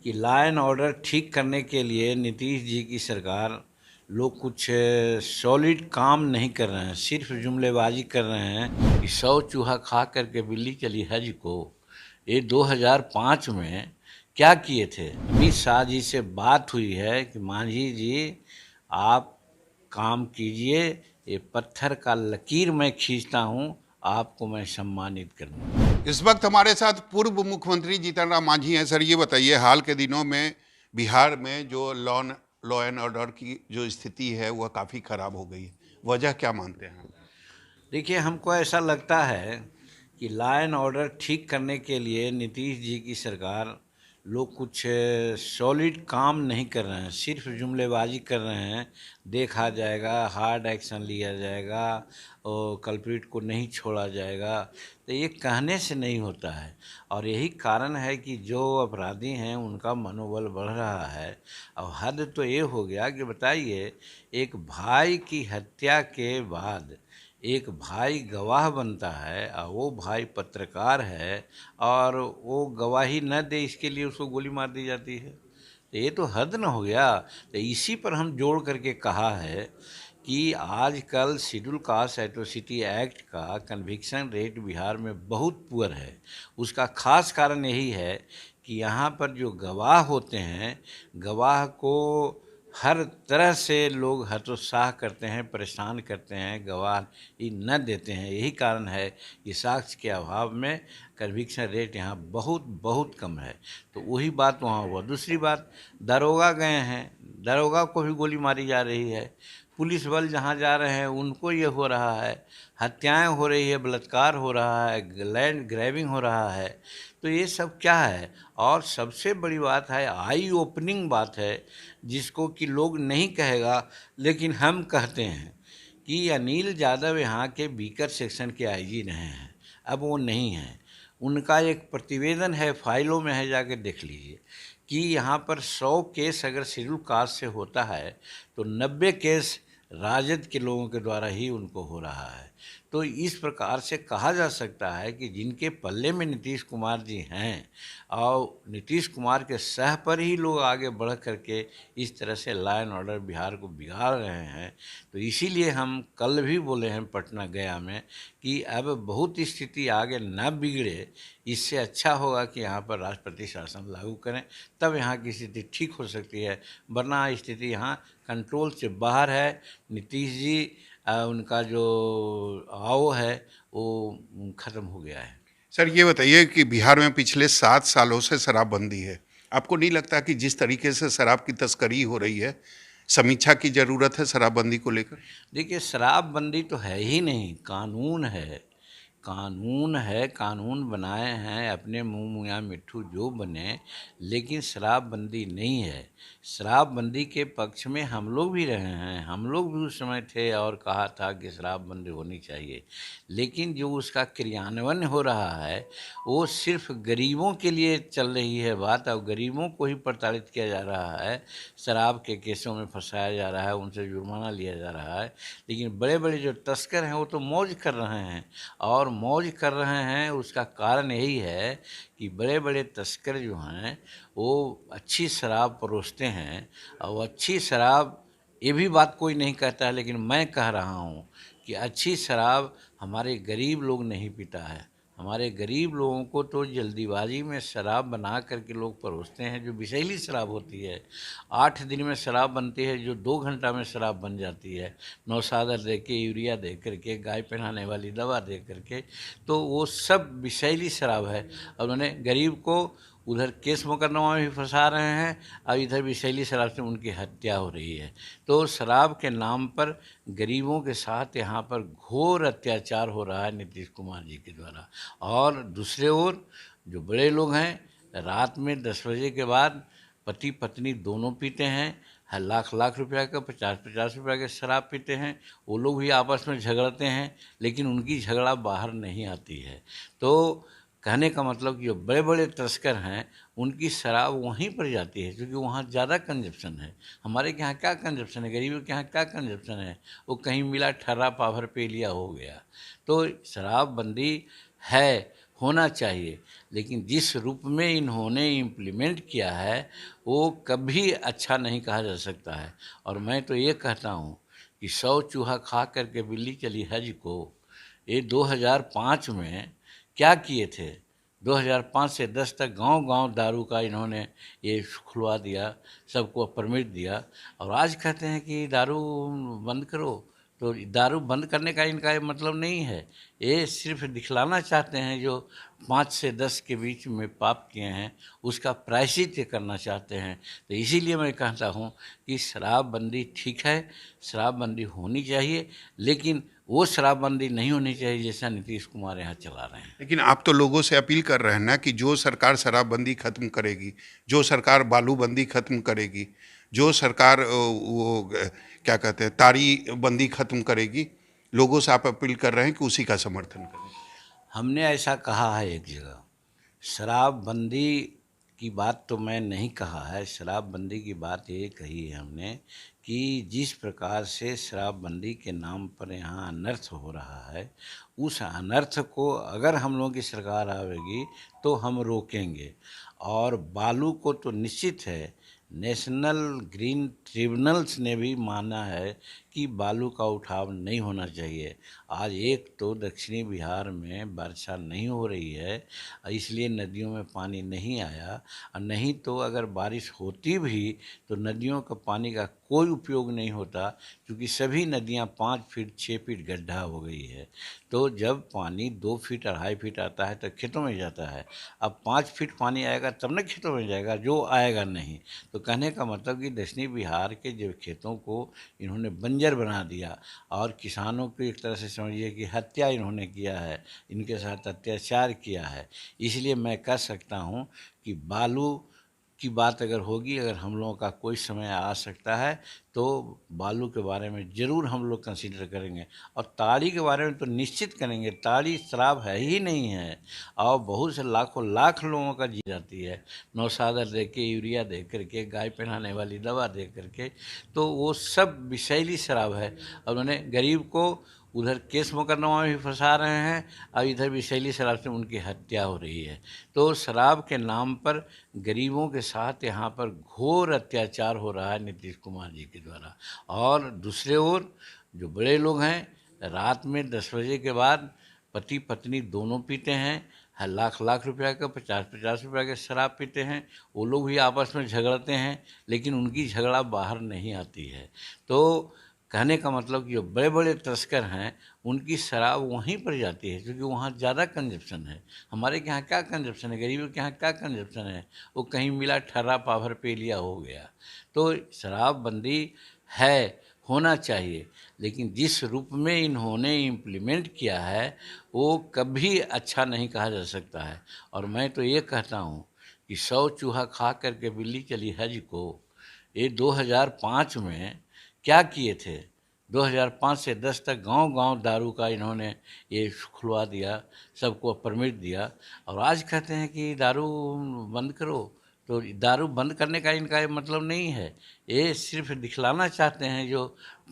कि law and order ठीक करने के लिए नीतीश जी की सरकार लोग कुछ सॉलिड काम नहीं कर रहे हैं, सिर्फ जुमलेबाजी कर रहे हैं कि 100 चूहा खा करके बिल्ली चली हज को। ये 2005 में क्या किए थे? अमित शाह जी से बात हुई है कि मांझी जी आप काम कीजिए, ये पत्थर का लकीर मैं खींचता हूँ, आपको मैं सम्मानित करूँगा। इस वक्त हमारे साथ पूर्व मुख्यमंत्री जीतन राम मांझी हैं। सर, ये बताइए, हाल के दिनों में बिहार में जो लॉ एंड ऑर्डर की जो स्थिति है वह काफ़ी खराब हो गई है। वजह क्या मानते हैं? देखिए, हमको ऐसा लगता है कि लॉ एंड ऑर्डर ठीक करने के लिए नीतीश जी की सरकार लोग कुछ सॉलिड काम नहीं कर रहे हैं, सिर्फ जुमलेबाजी कर रहे हैं। देखा जाएगा, हार्ड एक्शन लिया जाएगा और कल्प्रिट को नहीं छोड़ा जाएगा, तो ये कहने से नहीं होता है। और यही कारण है कि जो अपराधी हैं उनका मनोबल बढ़ रहा है। और हद तो ये हो गया कि बताइए, एक भाई की हत्या के बाद एक भाई गवाह बनता है और वो भाई पत्रकार है और वो गवाही न दे इसके लिए उसको गोली मार दी जाती है। तो ये तो हद न हो गया। तो इसी पर हम जोड़ करके कहा है कि आजकल शेड्यूल कास्ट एट्रोसिटी एक्ट का कन्विक्शन रेट बिहार में बहुत पुअर है। उसका खास कारण यही है कि यहाँ पर जो गवाह होते हैं, गवाह को हर तरह से लोग हतोत्साह करते हैं, परेशान करते हैं, गवाही न देते हैं। यही कारण है कि साक्ष्य के अभाव में कन्विक्शन रेट यहाँ बहुत बहुत कम है। तो वही बात वहाँ हुआ। दूसरी बात, दरोगा गए हैं, दरोगा को भी गोली मारी जा रही है। पुलिस बल जहाँ जा रहे हैं उनको ये हो रहा है, हत्याएं हो रही है, बलात्कार हो रहा है, लैंड ग्रैबिंग हो रहा है। तो ये सब क्या है? और सबसे बड़ी बात है, आई ओपनिंग बात है, जिसको कि लोग नहीं कहेगा लेकिन हम कहते हैं कि अनिल यादव यहाँ के बीकर सेक्शन के आईजी रहे हैं, अब वो नहीं हैं। उनका एक प्रतिवेदन है, फाइलों में है, जाके देख लीजिए कि यहाँ पर 100 केस अगर शेड्यूल कास्ट से होता है तो 90 केस राजद के लोगों के द्वारा ही उनको हो रहा है। तो इस प्रकार से कहा जा सकता है कि जिनके पल्ले में नीतीश कुमार जी हैं और नीतीश कुमार के सह पर ही लोग आगे बढ़ करके इस तरह से लॉ एंड ऑर्डर बिहार को बिगाड़ रहे हैं। तो इसीलिए हम कल भी बोले हैं पटना गया में कि अब बहुत स्थिति आगे न बिगड़े, इससे अच्छा होगा कि यहाँ पर राष्ट्रपति शासन लागू करें, तब यहाँ की स्थिति ठीक हो सकती है। वरना स्थिति यहाँ कंट्रोल से बाहर है। नीतीश जी उनका जो आओ है वो ख़त्म हो गया है। सर, ये बताइए कि बिहार में पिछले 7 सालों से शराबबंदी है। आपको नहीं लगता कि जिस तरीके से शराब की तस्करी हो रही है, समीक्षा की ज़रूरत है शराबबंदी को लेकर? देखिए, शराबबंदी तो है ही नहीं, कानून है। कानून है, कानून बनाए हैं अपने मुँह मियाँ मिट्ठू जो बने, लेकिन शराबबंदी नहीं है। शराबबंदी के पक्ष में हम लोग भी रहे हैं, हम लोग भी उस समय थे और कहा था कि शराबबंदी होनी चाहिए। लेकिन जो उसका क्रियान्वयन हो रहा है वो सिर्फ गरीबों के लिए चल रही है बात, और गरीबों को ही प्रताड़ित किया जा रहा है, शराब के केसों में फंसाया जा रहा है, उनसे जुर्माना लिया जा रहा है। लेकिन बड़े बड़े जो तस्कर हैं वो तो मौज कर रहे हैं, और मौज कर रहे हैं उसका कारण यही है कि बड़े बड़े तस्कर जो हैं वो अच्छी शराब परोसते हैं। और अच्छी शराब, ये भी बात कोई नहीं कहता है लेकिन मैं कह रहा हूँ कि अच्छी शराब हमारे गरीब लोग नहीं पीता है। हमारे गरीब लोगों को तो जल्दीबाजी में शराब बना करके लोग परोसते हैं, जो विषैली शराब होती है। 8 दिन में शराब बनती है, जो 2 घंटा में शराब बन जाती है, नौशादर दे के, यूरिया दे करके, गाय पहनाने वाली दवा दे करके। तो वो सब विषैली शराब है और उन्होंने गरीब को उधर केस मुकदमा में भी फंसा रहे हैं और इधर विषैली शराब से उनकी हत्या हो रही है। तो शराब के नाम पर गरीबों के साथ यहाँ पर घोर अत्याचार हो रहा है नीतीश कुमार जी के द्वारा। और दूसरे ओर जो बड़े लोग हैं, रात में 10 बजे के बाद पति पत्नी दोनों पीते हैं, हर लाख लाख रुपया का, 50-50 रुपया का शराब पीते हैं। वो लोग भी आपस में झगड़ते हैं, लेकिन उनकी झगड़ा बाहर नहीं आती है। तो कहने का मतलब कि जो बड़े बड़े तस्कर हैं उनकी शराब वहीं पर जाती है, क्योंकि वहाँ ज़्यादा कंजप्शन है। हमारे के यहाँ क्या कंजप्शन है, गरीबों के यहाँ क्या कंजप्शन है? वो कहीं मिला ठर्रा पाभर पे लिया हो गया। तो शराबबंदी है, होना चाहिए, लेकिन जिस रूप में इन्होंने इम्प्लीमेंट किया है वो कभी अच्छा नहीं कहा जा सकता है। और मैं तो ये कहता हूँ कि 100 चूहा खा करके बिल्ली चली हज को, ये 2005 में क्या किए थे। 2005 से 10 तक गांव-गांव दारू का इन्होंने ये खुलवा दिया, सबको परमिट दिया, और आज कहते हैं कि दारू बंद करो। तो दारू बंद करने का इनका ये मतलब नहीं है, ये सिर्फ दिखलाना चाहते हैं जो 5 से 10 के बीच में पाप किए हैं उसका प्रायश्चित करना चाहते हैं। तो इसीलिए मैं कहता हूँ कि शराबबंदी ठीक है, शराबबंदी होनी चाहिए, लेकिन वो शराबबंदी नहीं होनी चाहिए जैसा नीतीश कुमार यहाँ चला रहे हैं। लेकिन आप तो लोगों से अपील कर रहे हैं ना कि जो सरकार शराबबंदी खत्म करेगी, जो सरकार बालूबंदी खत्म करेगी, जो सरकार क्या कहते हैं तारी बंदी खत्म करेगी, लोगों से आप अपील कर रहे हैं कि उसी का समर्थन करें। हमने ऐसा कहा है एक जगह, शराबबंदी की बात तो मैं नहीं कहा है, शराबबंदी की बात ये कही है हमने कि जिस प्रकार से शराबबंदी के नाम पर यहाँ अनर्थ हो रहा है, उस अनर्थ को अगर हम लोगों की सरकार आवेगी तो हम रोकेंगे। और बालू को तो निश्चित है, नेशनल ग्रीन ट्रिब्यूनल्स ने भी माना है कि बालू का उठाव नहीं होना चाहिए। आज एक तो दक्षिणी बिहार में वर्षा नहीं हो रही है, इसलिए नदियों में पानी नहीं आया, और नहीं तो अगर बारिश होती भी तो नदियों का पानी का कोई उपयोग नहीं होता, क्योंकि सभी नदियां 5 फीट 6 फीट गड्ढा हो गई है। तो जब पानी 2 फीट 2.5 फीट आता है तो खेतों में जाता है, अब 5 फीट पानी आएगा तब ना खेतों में जाएगा, जो आएगा नहीं। तो कहने का मतलब कि दक्षिणी बिहार के जो खेतों को इन्होंने बंजर बना दिया, और किसानों को एक तरह से समझिए कि हत्या इन्होंने किया है, इनके साथ अत्याचार किया है। इसलिए मैं कह सकता हूँ कि बालू की बात अगर होगी, अगर हम लोगों का कोई समय आ सकता है तो बालू के बारे में ज़रूर हम लोग कंसीडर करेंगे, और ताड़ी के बारे में तो निश्चित करेंगे। ताड़ी शराब है ही नहीं है, और बहुत से लाखों लाख लोगों का जी जाती है, नौशादर दे के, यूरिया दे करके, गाय पहनाने वाली दवा दे करके, तो वो सब विषैली शराब है। और उन्होंने गरीब को उधर केस मुकदमा में भी फंसा रहे हैं, और इधर विषैली शराब से उनकी हत्या हो रही है। तो शराब के नाम पर गरीबों के साथ यहाँ पर घोर अत्याचार हो रहा है नीतीश कुमार जी के द्वारा। और दूसरे ओर जो बड़े लोग हैं, रात में 10 बजे के बाद पति पत्नी दोनों पीते हैं, हर लाख लाख रुपया का 50-50 रुपया का शराब पीते हैं, वो लोग भी आपस में झगड़ते हैं, लेकिन उनकी झगड़ा बाहर नहीं आती है। तो कहने का मतलब कि जो बड़े बड़े तस्कर हैं उनकी शराब वहीं पर जाती है, क्योंकि वहाँ ज़्यादा कंजप्शन है। हमारे के यहाँ क्या कंजप्शन है, गरीबों के यहाँ क्या कंजप्शन है, वो कहीं मिला ठर्रा पाभर पे लिया हो गया। तो शराबबंदी है, होना चाहिए, लेकिन जिस रूप में इन्होंने इम्प्लीमेंट किया है वो कभी अच्छा नहीं कहा जा सकता है। और मैं तो ये कहता हूँ कि 100 चूहा खा करके बिल्ली चली हज को, ये 2005 में क्या किए थे। 2005 से 10 तक गांव-गांव दारू का इन्होंने ये खुलवा दिया, सबको परमिट दिया, और आज कहते हैं कि दारू बंद करो। तो दारू बंद करने का इनका ये मतलब नहीं है, ये सिर्फ दिखलाना चाहते हैं जो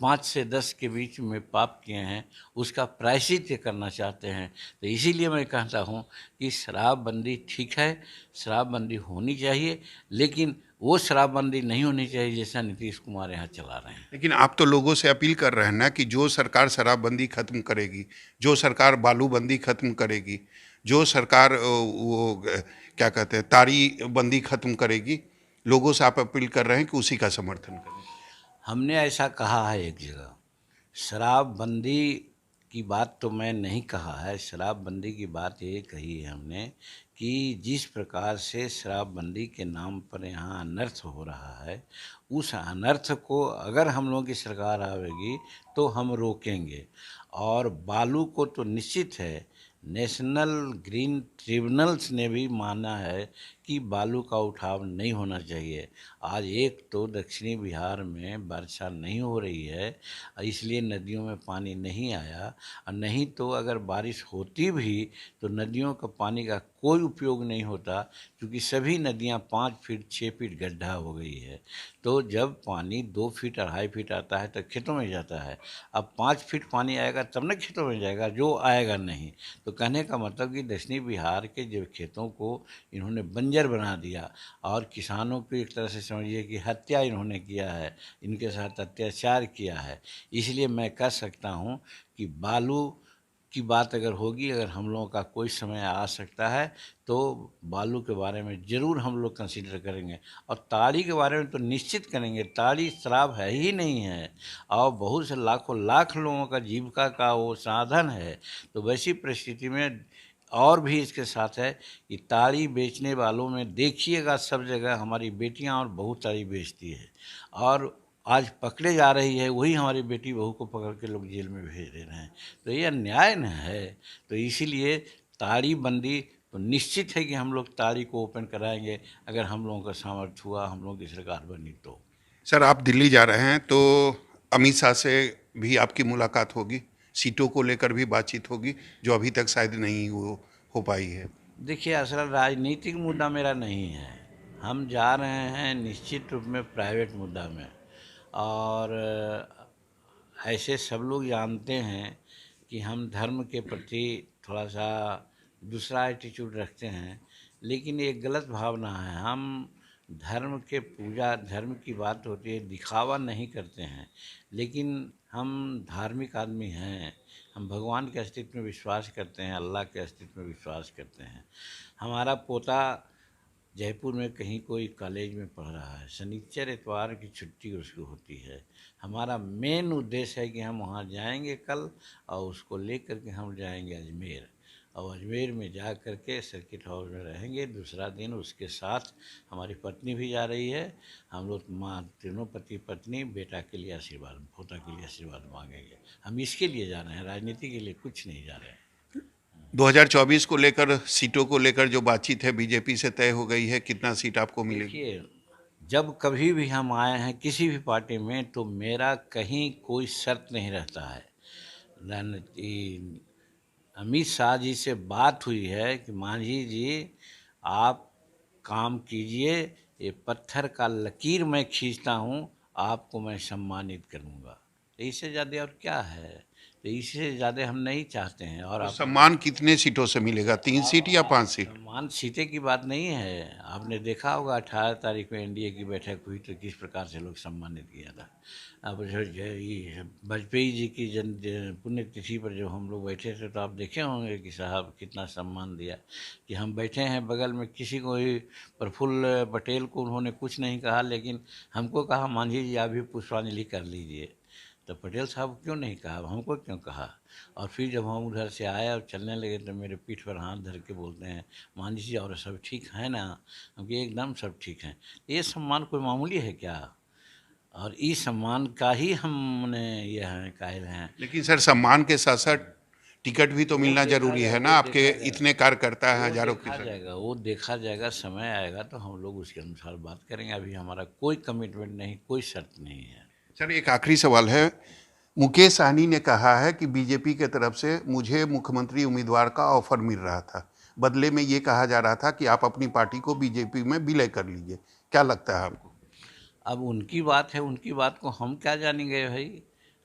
5 से 10 के बीच में पाप किए हैं उसका प्रायश्चित करना चाहते हैं। तो इसीलिए मैं कहता हूँ कि शराबबंदी ठीक है, शराबबंदी होनी चाहिए, लेकिन वो शराबबंदी नहीं होनी चाहिए जैसा नीतीश कुमार यहाँ चला रहे हैं। लेकिन आप तो लोगों से अपील कर रहे हैं ना कि जो सरकार शराबबंदी खत्म करेगी, जो सरकार बालूबंदी खत्म करेगी, जो सरकार क्या कहते हैं तारी बंदी खत्म करेगी, लोगों से आप अपील कर रहे हैं कि उसी का समर्थन करें। हमने ऐसा कहा है एक जगह, शराबबंदी की बात तो मैं नहीं कहा है, शराबबंदी की बात ये कही है हमने कि जिस प्रकार से शराबबंदी के नाम पर यहाँ अनर्थ हो रहा है, उस अनर्थ को अगर हम लोगों की सरकार आवेगी तो हम रोकेंगे। और बालू को तो निश्चित है, नेशनल ग्रीन ट्रिब्यूनल्स ने भी माना है कि बालू का उठाव नहीं होना चाहिए। आज एक तो दक्षिणी बिहार में वर्षा नहीं हो रही है, इसलिए नदियों में पानी नहीं आया, और नहीं तो अगर बारिश होती भी तो नदियों का पानी का कोई उपयोग नहीं होता, क्योंकि सभी नदियां 5 फीट 6 फीट गड्ढा हो गई है। तो जब पानी 2 फीट 2.5 फीट आता है तो खेतों में जाता है। अब 5 फीट पानी आएगा तब ना खेतों में जाएगा, जो आएगा नहीं। तो कहने का मतलब कि दक्षिणी बिहार के जो खेतों को इन्होंने बंजर बना दिया, और किसानों को एक तरह से समझिए कि हत्या इन्होंने किया है, इनके साथ अत्याचार किया है। इसलिए मैं कह सकता हूँ कि बालू की बात अगर होगी, अगर हम लोगों का कोई समय आ सकता है तो बालू के बारे में ज़रूर हम लोग कंसीडर करेंगे, और ताड़ी के बारे में तो निश्चित करेंगे। ताड़ी शराब है ही नहीं है, और बहुत से लाखों लाख लोगों का जीविका का वो साधन है। तो वैसी परिस्थिति में और भी इसके साथ है कि ताड़ी बेचने वालों में देखिएगा सब जगह हमारी बेटियां और बहू ताड़ी बेचती है, और आज पकड़े जा रही है वही हमारी बेटी बहू को पकड़ के लोग जेल में भेज दे रहे हैं। तो ये अन्याय न है। तो इसीलिए ताड़ी बंदी तो निश्चित है कि हम लोग ताड़ी को ओपन कराएंगे, अगर हम लोगों का सामर्थ्य हुआ, हम लोगों की सरकार बनी तो। सर, आप दिल्ली जा रहे हैं तो अमित शाह से भी आपकी मुलाकात होगी, सीटों को लेकर भी बातचीत होगी, जो अभी तक शायद नहीं हो पाई है। देखिए, असल राजनीतिक मुद्दा मेरा नहीं है। हम जा रहे हैं निश्चित रूप में प्राइवेट मुद्दा में, और ऐसे सब लोग जानते हैं कि हम धर्म के प्रति थोड़ा सा दूसरा एटीट्यूड रखते हैं, लेकिन ये गलत भावना है। हम धर्म के पूजा, धर्म की बात होती है, दिखावा नहीं करते हैं, लेकिन हम धार्मिक आदमी हैं। हम भगवान के अस्तित्व में विश्वास करते हैं, अल्लाह के अस्तित्व में विश्वास करते हैं। हमारा पोता जयपुर में कहीं कोई कॉलेज में पढ़ रहा है, शनिचर इतवार की छुट्टी उसको होती है। हमारा मेन उद्देश्य है कि हम वहाँ जाएंगे कल, और उसको लेकर के हम जाएंगे अजमेर, और अजमेर में जा कर के सर्किट हाउस में रहेंगे। दूसरा दिन उसके साथ हमारी पत्नी भी जा रही है। हम लोग माँ तीनों पति पत्नी बेटा के लिए आशीर्वाद, पोता के लिए आशीर्वाद मांगेंगे। हम इसके लिए जा रहे हैं, राजनीति के लिए कुछ नहीं जा रहे हैं। 2024 को लेकर, सीटों को लेकर जो बातचीत है बीजेपी से तय हो गई है, कितना सीट आपको मिलेगी? देखिए, जब कभी भी हम आए हैं किसी भी पार्टी में, तो मेरा कहीं कोई शर्त नहीं रहता है। अमित शाह जी से बात हुई है कि मांझी जी आप काम कीजिए, ये पत्थर का लकीर मैं खींचता हूँ, आपको मैं सम्मानित करूँगा। तो इससे ज़्यादा और क्या है? तो इससे ज़्यादा हम नहीं चाहते हैं। और तो आप सम्मान कितने सीटों से मिलेगा, 3 सीट या 5 सीट? सम्मान सीटें की बात नहीं है। आपने देखा होगा 18 तारीख को एनडीए की बैठक हुई तो किस प्रकार से लोग सम्मानित किया था। अब जो ये वाजपेयी जी की पुण्यतिथि पर जब हम लोग बैठे थे तो आप देखे होंगे कि साहब कितना सम्मान दिया, कि हम बैठे हैं बगल में, किसी को ही प्रफुल्ल पटेल को उन्होंने कुछ नहीं कहा, लेकिन हमको कहा मांझी जी आप भी पुष्पांजलि कर लीजिए। तो पटेल साहब को क्यों नहीं कहा, हमको क्यों कहा? और फिर जब हम उधर से आए और चलने लगे तो मेरे पीठ पर हाथ धर के बोलते हैं मांझी जी और सब ठीक है ना? हम कहे एकदम सब ठीक हैं। ये सम्मान कोई मामूली है क्या? और इस सम्मान का ही हमने ये हैं कायल हैं। लेकिन सर, सम्मान के साथ साथ टिकट भी तो मिलना जरूरी है ना, आपके इतने कार्यकर्ता हैं, हजारों की देखा संख्या। जाएगा, वो देखा जाएगा, समय आएगा तो हम लोग उसके अनुसार बात करेंगे। अभी हमारा कोई कमिटमेंट नहीं, कोई शर्त नहीं है। सर, एक आखिरी सवाल है। मुकेश सहनी ने कहा है कि बीजेपी के तरफ से मुझे मुख्यमंत्री उम्मीदवार का ऑफर मिल रहा था, बदले में ये कहा जा रहा था कि आप अपनी पार्टी को बीजेपी में विलय कर लीजिए। क्या लगता है आपको? अब उनकी बात है, उनकी बात को हम क्या जानेंगे भाई।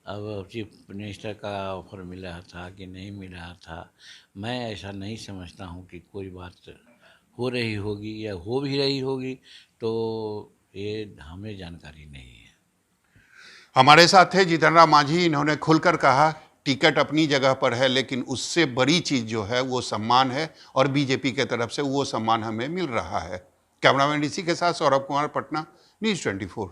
अब चीफ मिनिस्टर का ऑफर मिला था कि नहीं मिला था, मैं ऐसा नहीं समझता हूँ कि कोई बात हो रही होगी या हो भी रही होगी, तो ये हमें जानकारी नहीं है। हमारे साथ थे जीतन राम मांझी। इन्होंने खुलकर कहा टिकट अपनी जगह पर है, लेकिन उससे बड़ी चीज जो है वो सम्मान है, और बीजेपी के तरफ से वो सम्मान हमें मिल रहा है। कैमरामैन ऋषि के साथ सौरभ कुमार, पटना, न्यूज़ 24।